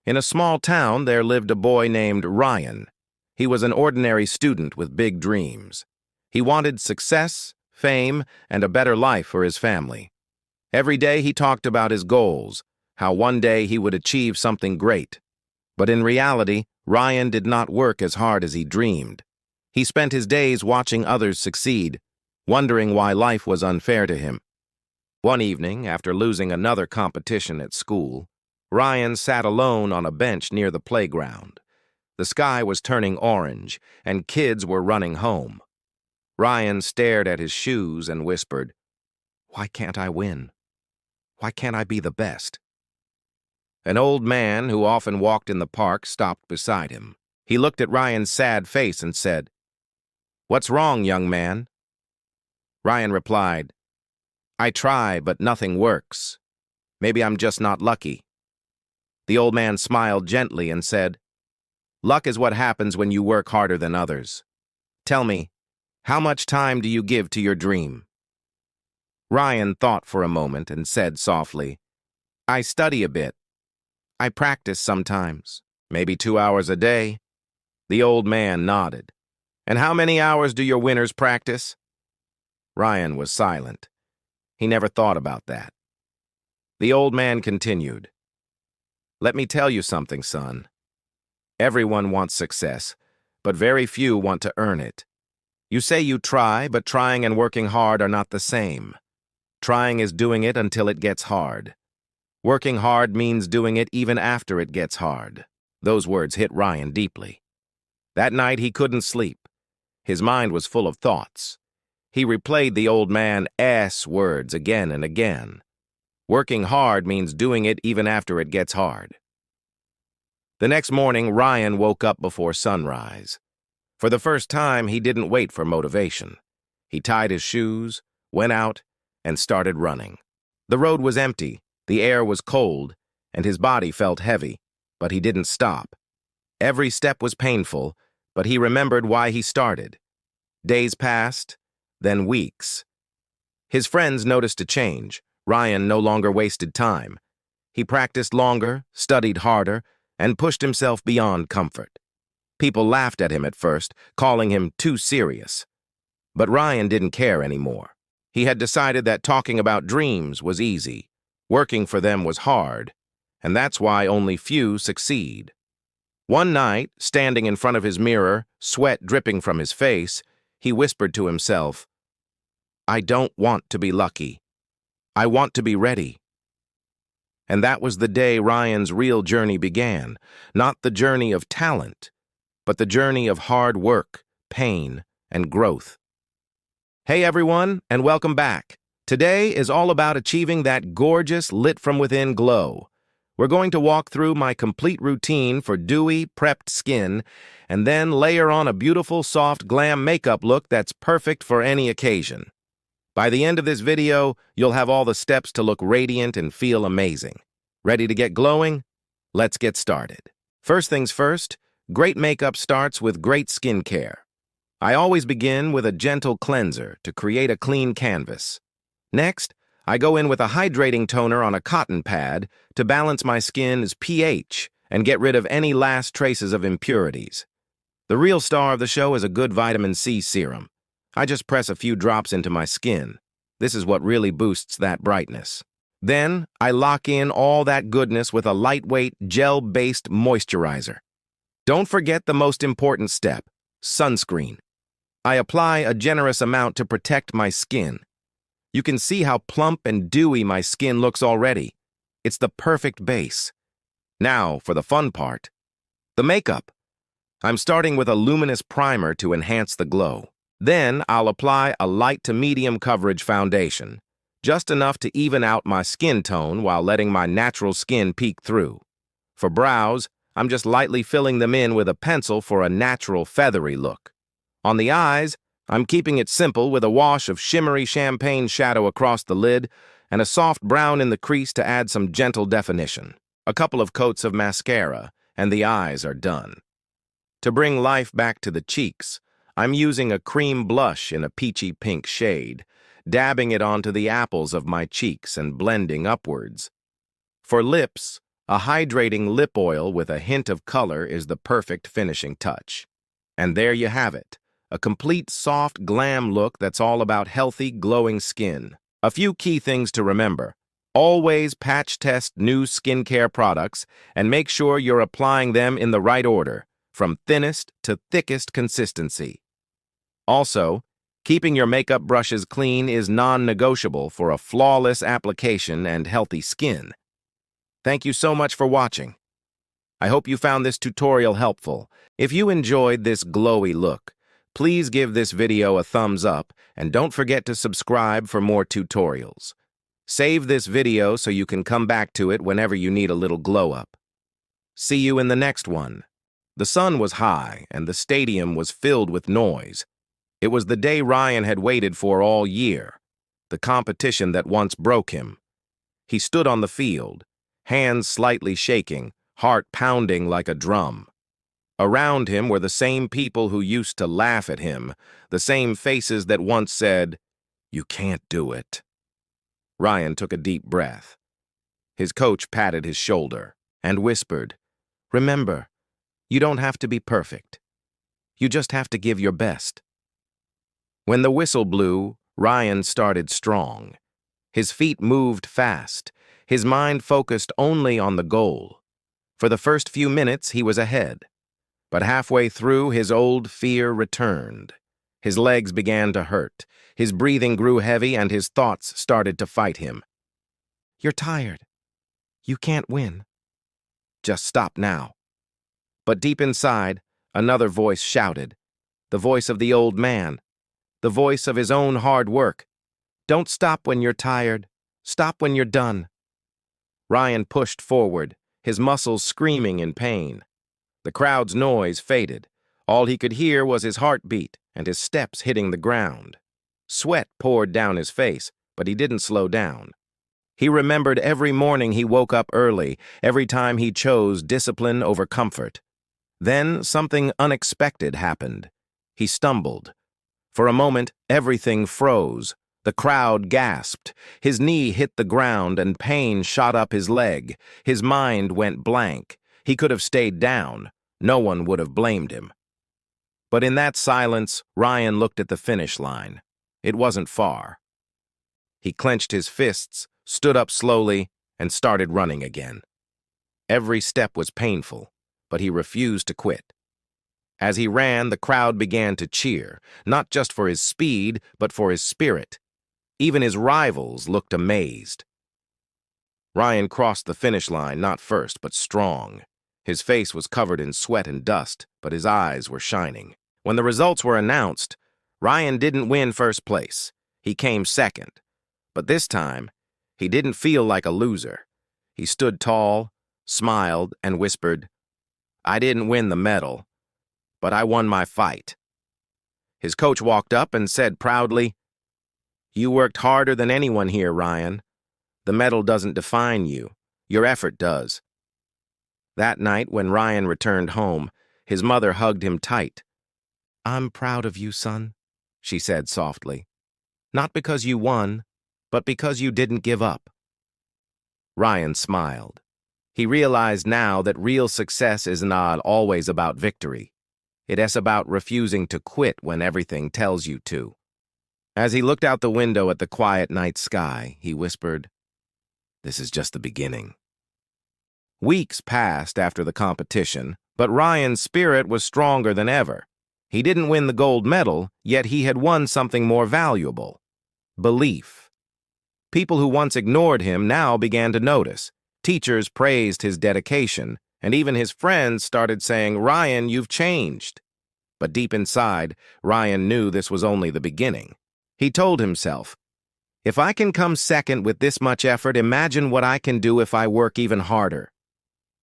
In a small town, there lived a boy named Ryan. He was an ordinary student with big dreams. He wanted success, fame, and a better life for his family. Every day he talked about his goals, how one day he would achieve something great. But in reality, Ryan did not work as hard as he dreamed. He spent his days watching others succeed, wondering why life was unfair to him. One evening, after losing another competition at school, Ryan sat alone on a bench near the playground. The sky was turning orange, and kids were running home. Ryan stared at his shoes and whispered, "Why can't I win? Why can't I be the best?" An old man who often walked in the park stopped beside him. He looked at Ryan's sad face and said, "What's wrong, young man?" Ryan replied, "I try, but nothing works. Maybe I'm just not lucky." The old man smiled gently and said, "Luck is what happens when you work harder than others. Tell me, how much time do you give to your dream?" Ryan thought for a moment and said softly, "I study a bit. I practice sometimes, maybe 2 hours a day." The old man nodded. "And how many hours do your winners practice?" Ryan was silent. He never thought about that. The old man continued, "Let me tell you something, son. Everyone wants success, but very few want to earn it. You say you try, but trying and working hard are not the same. Trying is doing it until it gets hard. Working hard means doing it even after it gets hard." Those words hit Ryan deeply. That night he couldn't sleep. His mind was full of thoughts. He replayed the old man's words again and again. Working hard means doing it even after it gets hard. The next morning, Ryan woke up before sunrise. For the first time, he didn't wait for motivation. He tied his shoes, went out, and started running. The road was empty, the air was cold, and his body felt heavy, but he didn't stop. Every step was painful, but he remembered why he started. Days passed, then weeks. His friends noticed a change. Ryan no longer wasted time. He practiced longer, studied harder, and pushed himself beyond comfort. People laughed at him at first, calling him too serious. But Ryan didn't care anymore. He had decided that talking about dreams was easy. Working for them was hard, and that's why only few succeed. One night, standing in front of his mirror, sweat dripping from his face, he whispered to himself, "I don't want to be lucky. I want to be ready." And that was the day Ryan's real journey began, not the journey of talent, but the journey of hard work, pain, and growth. Hey everyone, and welcome back. Today is all about achieving that gorgeous, lit-from-within glow. We're going to walk through my complete routine for dewy, prepped skin, and then layer on a beautiful, soft, glam makeup look that's perfect for any occasion. By the end of this video, you'll have all the steps to look radiant and feel amazing. Ready to get glowing? Let's get started. First things first, great makeup starts with great skincare. I always begin with a gentle cleanser to create a clean canvas. Next, I go in with a hydrating toner on a cotton pad to balance my skin's pH and get rid of any last traces of impurities. The real star of the show is a good vitamin C serum. I just press a few drops into my skin. This is what really boosts that brightness. Then, I lock in all that goodness with a lightweight, gel-based moisturizer. Don't forget the most important step, sunscreen. I apply a generous amount to protect my skin. You can see how plump and dewy my skin looks already. It's the perfect base. Now, for the fun part, the makeup. I'm starting with a luminous primer to enhance the glow. Then, I'll apply a light to medium coverage foundation, just enough to even out my skin tone while letting my natural skin peek through. For brows, I'm just lightly filling them in with a pencil for a natural feathery look. On the eyes, I'm keeping it simple with a wash of shimmery champagne shadow across the lid and a soft brown in the crease to add some gentle definition. A couple of coats of mascara, and the eyes are done. To bring life back to the cheeks, I'm using a cream blush in a peachy pink shade, dabbing it onto the apples of my cheeks and blending upwards. For lips, A hydrating lip oil with a hint of color is the perfect finishing touch. And there you have it, a complete soft glam look that's all about healthy, glowing skin. A few key things to remember. Always patch test new skincare products and make sure you're applying them in the right order, from thinnest to thickest consistency. Also, keeping your makeup brushes clean is non-negotiable for a flawless application and healthy skin. Thank you so much for watching. I hope you found this tutorial helpful. If you enjoyed this glowy look, please give this video a thumbs up and don't forget to subscribe for more tutorials. Save this video so you can come back to it whenever you need a little glow up. See you in the next one. The sun was high and the stadium was filled with noise. It was the day Ryan had waited for all year, the competition that once broke him. He stood on the field, hands slightly shaking, heart pounding like a drum. Around him were the same people who used to laugh at him, the same faces that once said, "You can't do it." Ryan took a deep breath. His coach patted his shoulder and whispered, "Remember, you don't have to be perfect. You just have to give your best." When the whistle blew, Ryan started strong. His feet moved fast, his mind focused only on the goal. For the first few minutes, he was ahead. But halfway through, his old fear returned. His legs began to hurt, his breathing grew heavy, and his thoughts started to fight him. "You're tired. You can't win. Just stop now." But deep inside, another voice shouted, the voice of the old man, the voice of his own hard work. "Don't stop when you're tired. Stop when you're done." Ryan pushed forward, his muscles screaming in pain. The crowd's noise faded. All he could hear was his heartbeat and his steps hitting the ground. Sweat poured down his face, but he didn't slow down. He remembered every morning he woke up early, every time he chose discipline over comfort. Then something unexpected happened. He stumbled. For a moment, everything froze. The crowd gasped. His knee hit the ground and pain shot up his leg. His mind went blank. He could have stayed down. No one would have blamed him. But in that silence, Ryan looked at the finish line. It wasn't far. He clenched his fists, stood up slowly, and started running again. Every step was painful, but he refused to quit. As he ran, the crowd began to cheer, not just for his speed, but for his spirit. Even his rivals looked amazed. Ryan crossed the finish line not first, but strong. His face was covered in sweat and dust, but his eyes were shining. When the results were announced, Ryan didn't win first place. He came second. But this time, he didn't feel like a loser. He stood tall, smiled, and whispered, "I didn't win the medal, but I won my fight." His coach walked up and said proudly, "You worked harder than anyone here, Ryan. The medal doesn't define you. Your effort does." That night, when Ryan returned home, his mother hugged him tight. "I'm proud of you, son," she said softly. "Not because you won, but because you didn't give up." Ryan smiled. He realized now that real success is not always about victory. It is about refusing to quit when everything tells you to. As he looked out the window at the quiet night sky, he whispered, "This is just the beginning." Weeks passed after the competition, but Ryan's spirit was stronger than ever. He didn't win the gold medal, yet he had won something more valuable: belief. People who once ignored him now began to notice. Teachers praised his dedication, and even his friends started saying, "Ryan, you've changed." But deep inside, Ryan knew this was only the beginning. He told himself, "If I can come second with this much effort, imagine what I can do if I work even harder."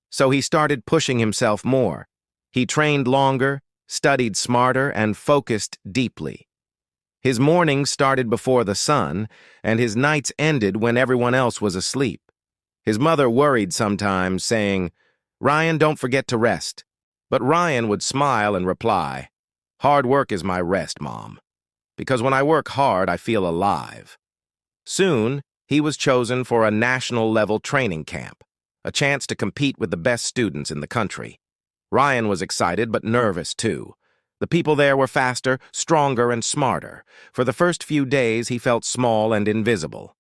So he started pushing himself more. He trained longer, studied smarter, and focused deeply. His mornings started before the sun, and his nights ended when everyone else was asleep. His mother worried sometimes, saying, "Ryan, don't forget to rest." But Ryan would smile and reply, "Hard work is my rest, Mom. Because when I work hard, I feel alive." Soon, he was chosen for a national-level training camp. a chance to compete with the best students in the country. Ryan was excited but nervous too. The people there were faster, stronger, and smarter. For the first few days, he felt small and invisible.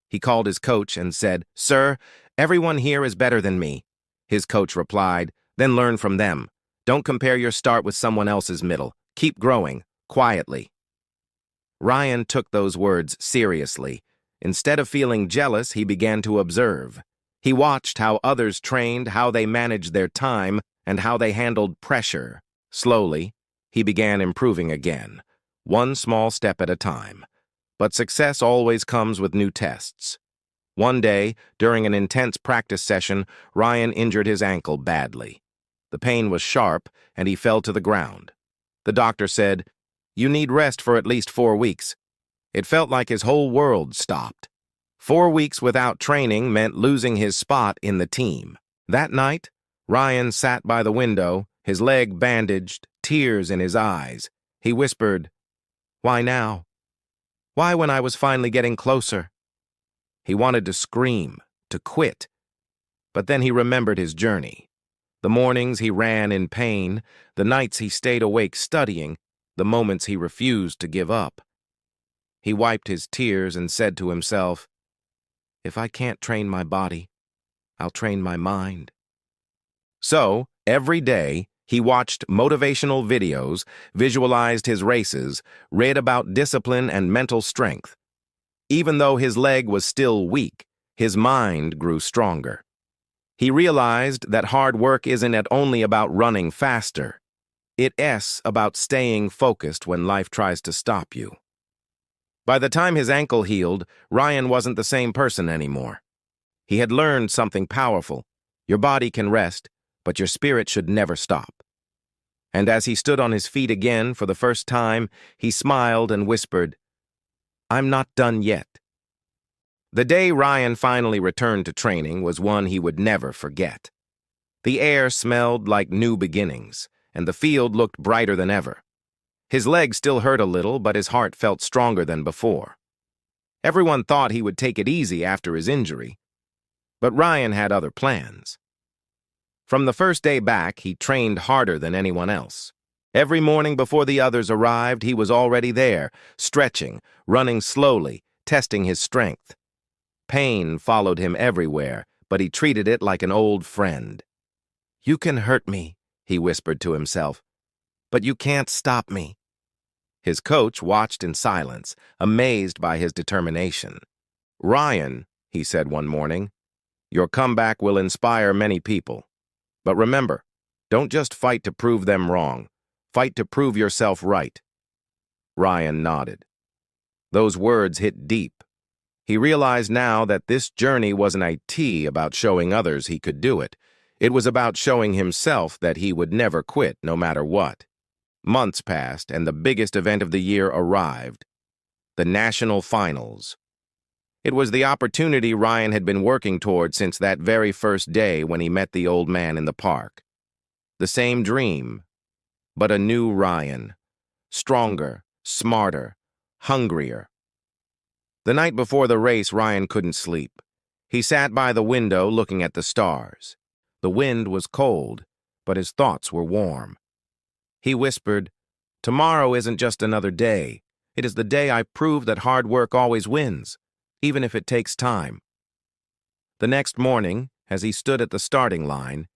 He called his coach and said, "Sir, everyone here is better than me." His coach replied, "Then learn from them. Don't compare your start with someone else's middle. Keep growing, quietly." Ryan took those words seriously. Instead of feeling jealous, he began to observe. He watched how others trained, how they managed their time, and how they handled pressure. Slowly, he began improving again, one small step at a time. But success always comes with new tests. One day, during an intense practice session, Ryan injured his ankle badly. The pain was sharp, and he fell to the ground. The doctor said, "You need rest for at least 4 weeks." It felt like his whole world stopped. 4 weeks without training meant losing his spot in the team. That night, Ryan sat by the window, his leg bandaged, tears in his eyes. He whispered, "Why now? Why when I was finally getting closer?" He wanted to scream, to quit. But then he remembered his journey. The mornings he ran in pain, the nights he stayed awake studying, the moments he refused to give up. He wiped his tears and said to himself, "If I can't train my body, I'll train my mind." So, every day, he watched motivational videos, visualized his races, read about discipline and mental strength. Even though his leg was still weak, his mind grew stronger. He realized that hard work isn't only about running faster. It's about staying focused when life tries to stop you. By the time his ankle healed, Ryan wasn't the same person anymore. He had learned something powerful. Your body can rest, but your spirit should never stop. And as he stood on his feet again for the first time, he smiled and whispered, "I'm not done yet." The day Ryan finally returned to training was one he would never forget. The air smelled like new beginnings, and the field looked brighter than ever. His leg still hurt a little, but his heart felt stronger than before. Everyone thought he would take it easy after his injury, but Ryan had other plans. From the first day back, he trained harder than anyone else. Every morning before the others arrived, he was already there, stretching, running slowly, testing his strength. Pain followed him everywhere, but he treated it like an old friend. "You can hurt me," he whispered to himself, "but you can't stop me." His coach watched in silence, amazed by his determination. "Ryan," he said one morning, "your comeback will inspire many people. But remember, don't just fight to prove them wrong. Fight to prove yourself right." Ryan nodded. Those words hit deep. He realized now that this journey wasn't about showing others he could do it. It was about showing himself that he would never quit, no matter what. Months passed, and the biggest event of the year arrived: the national finals. It was the opportunity Ryan had been working toward since that very first day when he met the old man in the park. The same dream, but a new Ryan. Stronger, smarter, hungrier. The night before the race, Ryan couldn't sleep. He sat by the window looking at the stars. The wind was cold, but his thoughts were warm. He whispered, "Tomorrow isn't just another day. It is the day I prove that hard work always wins, even if it takes time." The next morning, as he stood at the starting line,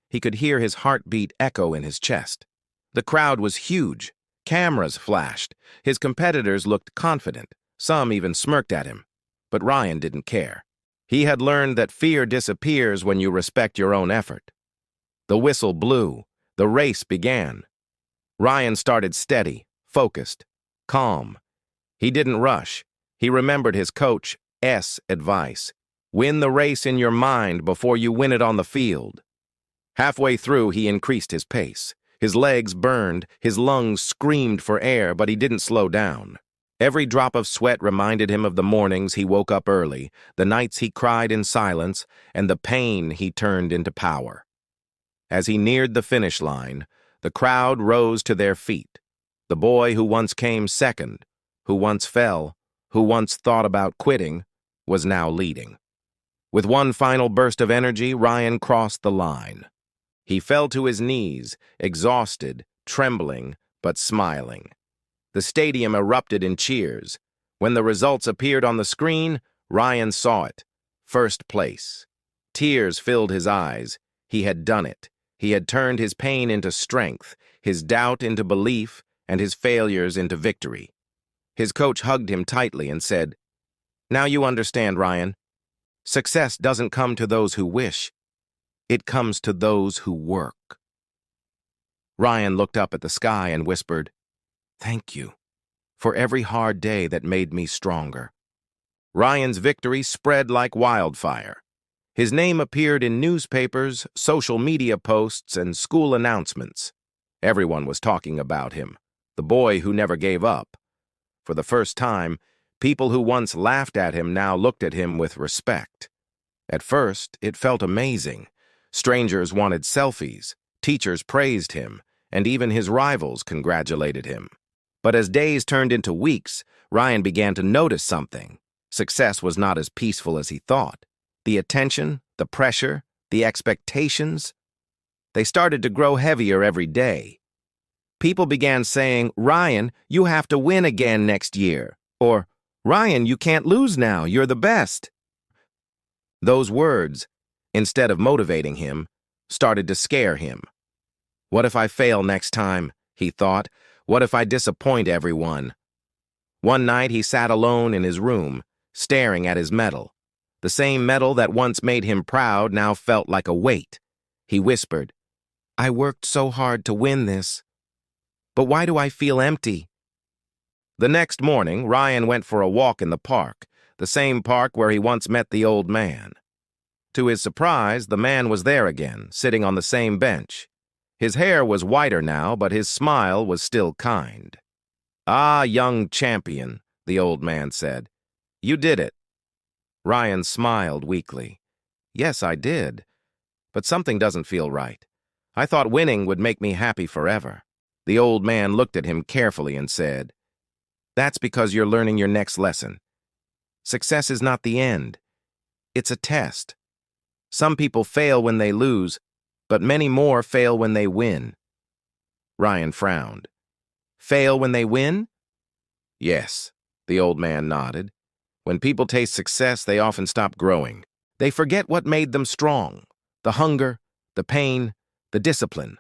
he could hear his heartbeat echo in his chest. The crowd was huge. Cameras flashed. His competitors looked confident. Some even smirked at him. But Ryan didn't care. He had learned that fear disappears when you respect your own effort. The whistle blew. The race began. Ryan started steady, focused, calm. He didn't rush. He remembered his coach's advice. Win the race in your mind before you win it on the field. Halfway through, he increased his pace. His legs burned, his lungs screamed for air, but he didn't slow down. Every drop of sweat reminded him of the mornings he woke up early, the nights he cried in silence, and the pain he turned into power. As he neared the finish line, the crowd rose to their feet. The boy who once came second, who once fell, who once thought about quitting, was now leading. With one final burst of energy, Ryan crossed the line. He fell to his knees, exhausted, trembling, but smiling. The stadium erupted in cheers. When the results appeared on the screen, Ryan saw it. First place. Tears filled his eyes. He had done it. He had turned his pain into strength, his doubt into belief, and his failures into victory. His coach hugged him tightly and said, "Now you understand, Ryan. Success doesn't come to those who wish. It comes to those who work." Ryan looked up at the sky and whispered, "Thank you for every hard day that made me stronger." Ryan's victory spread like wildfire. His name appeared in newspapers, social media posts, and school announcements. Everyone was talking about him, the boy who never gave up. For the first time, people who once laughed at him now looked at him with respect. At first, it felt amazing. Strangers wanted selfies, teachers praised him, and even his rivals congratulated him. But as days turned into weeks, Ryan began to notice something. Success was not as peaceful as he thought. The attention, the pressure, the expectations, they started to grow heavier every day. People began saying, "Ryan, you have to win again next year," or "Ryan, you can't lose now, you're the best." Those words, instead of motivating him, started to scare him. "What if I fail next time?" he thought. "What if I disappoint everyone?" One night he sat alone in his room, staring at his medal. The same medal that once made him proud now felt like a weight. He whispered, "I worked so hard to win this. But why do I feel empty?" The next morning, Ryan went for a walk in the park, the same park where he once met the old man. To his surprise, the man was there again, sitting on the same bench. His hair was whiter now, but his smile was still kind. "Ah, young champion," the old man said. "You did it." Ryan smiled weakly. "Yes, I did. But something doesn't feel right. I thought winning would make me happy forever." The old man looked at him carefully and said, "That's because you're learning your next lesson. Success is not the end. It's a test. Some people fail when they lose, but many more fail when they win." Ryan frowned. "Fail when they win?" "Yes," the old man nodded. "When people taste success, they often stop growing. They forget what made them strong, the hunger, the pain, the discipline.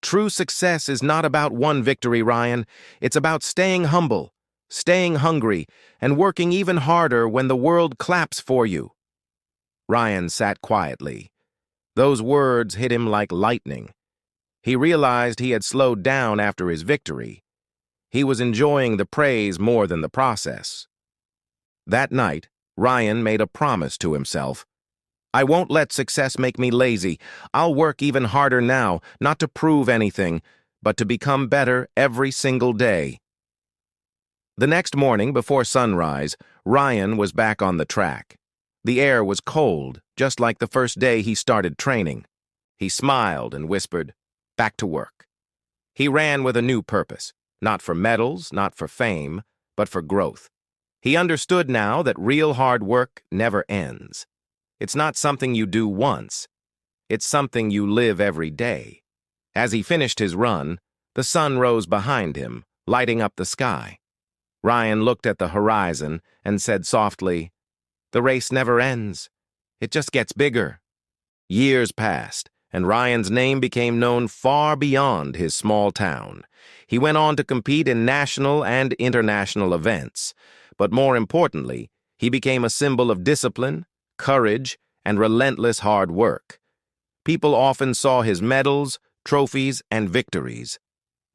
True success is not about one victory, Ryan. It's about staying humble, staying hungry, and working even harder when the world claps for you." Ryan sat quietly. Those words hit him like lightning. He realized he had slowed down after his victory. He was enjoying the praise more than the process. That night, Ryan made a promise to himself. "I won't let success make me lazy. I'll work even harder now, not to prove anything, but to become better every single day." The next morning, before sunrise, Ryan was back on the track. The air was cold, just like the first day he started training. He smiled and whispered, "Back to work." He ran with a new purpose, not for medals, not for fame, but for growth. He understood now that real hard work never ends. It's not something you do once. It's something you live every day. As he finished his run, the sun rose behind him, lighting up the sky. Ryan looked at the horizon and said softly, "The race never ends. It just gets bigger." Years passed, and Ryan's name became known far beyond his small town. He went on to compete in national and international events, but more importantly, he became a symbol of discipline, courage, and relentless hard work. People often saw his medals, trophies, and victories,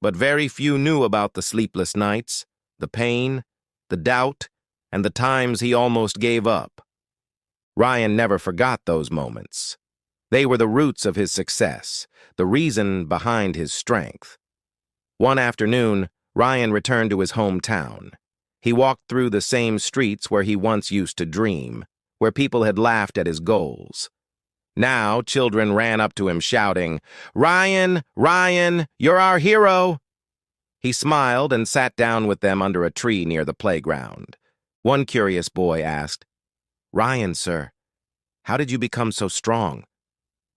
but very few knew about the sleepless nights, the pain, the doubt, and the times he almost gave up. Ryan never forgot those moments. They were the roots of his success, the reason behind his strength. One afternoon, Ryan returned to his hometown. He walked through the same streets where he once used to dream, where people had laughed at his goals. Now, children ran up to him shouting, "Ryan, Ryan, you're our hero!" He smiled and sat down with them under a tree near the playground. One curious boy asked, "Ryan, sir, How did you become so strong?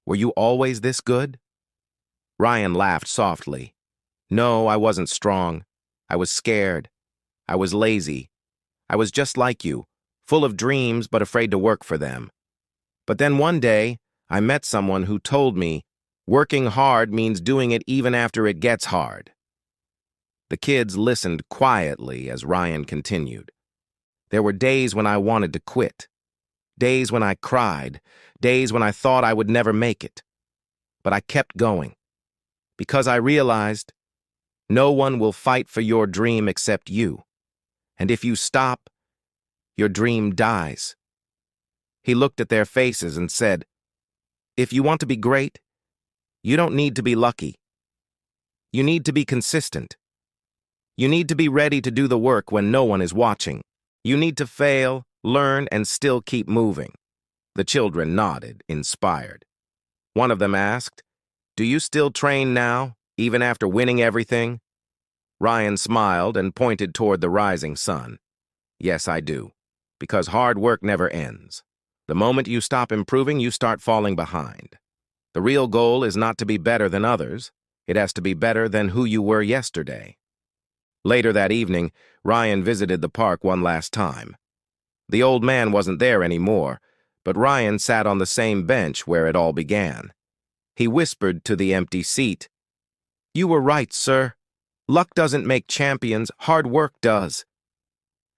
Were you always this good? Ryan laughed softly. No, I wasn't strong. I was scared. I was lazy. I was just like you, full of dreams but afraid to work for them. But then one day, I met someone who told me, working hard means doing it even after it gets hard. The kids listened quietly as Ryan continued. There were days when I wanted to quit. Days when I cried. Days when I thought I would never make it. But I kept going. Because I realized, no one will fight for your dream except you. And if you stop, your dream dies. He looked at their faces and said, if you want to be great, you don't need to be lucky. You need to be consistent. You need to be ready to do the work when no one is watching. You need to fail, learn, and still keep moving. The children nodded, inspired. One of them asked, do you still train now, even after winning everything? Ryan smiled and pointed toward the rising sun. Yes, I do, because hard work never ends. The moment you stop improving, you start falling behind. The real goal is not to be better than others. It has to be better than who you were yesterday. Later that evening, Ryan visited the park one last time. The old man wasn't there anymore, but Ryan sat on the same bench where it all began. He whispered to the empty seat, you were right, sir. Luck doesn't make champions, hard work does.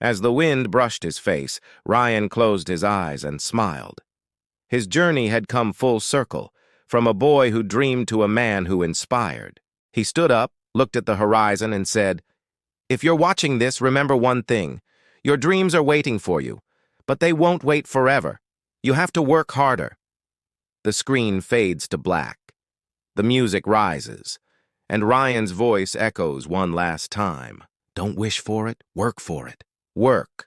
As the wind brushed his face, Ryan closed his eyes and smiled. His journey had come full circle, from a boy who dreamed to a man who inspired. He stood up, looked at the horizon, and said, if you're watching this, remember one thing. Your dreams are waiting for you, but they won't wait forever. You have to work harder. The screen fades to black. The music rises, and Ryan's voice echoes one last time. Don't wish for it, work for it. Work.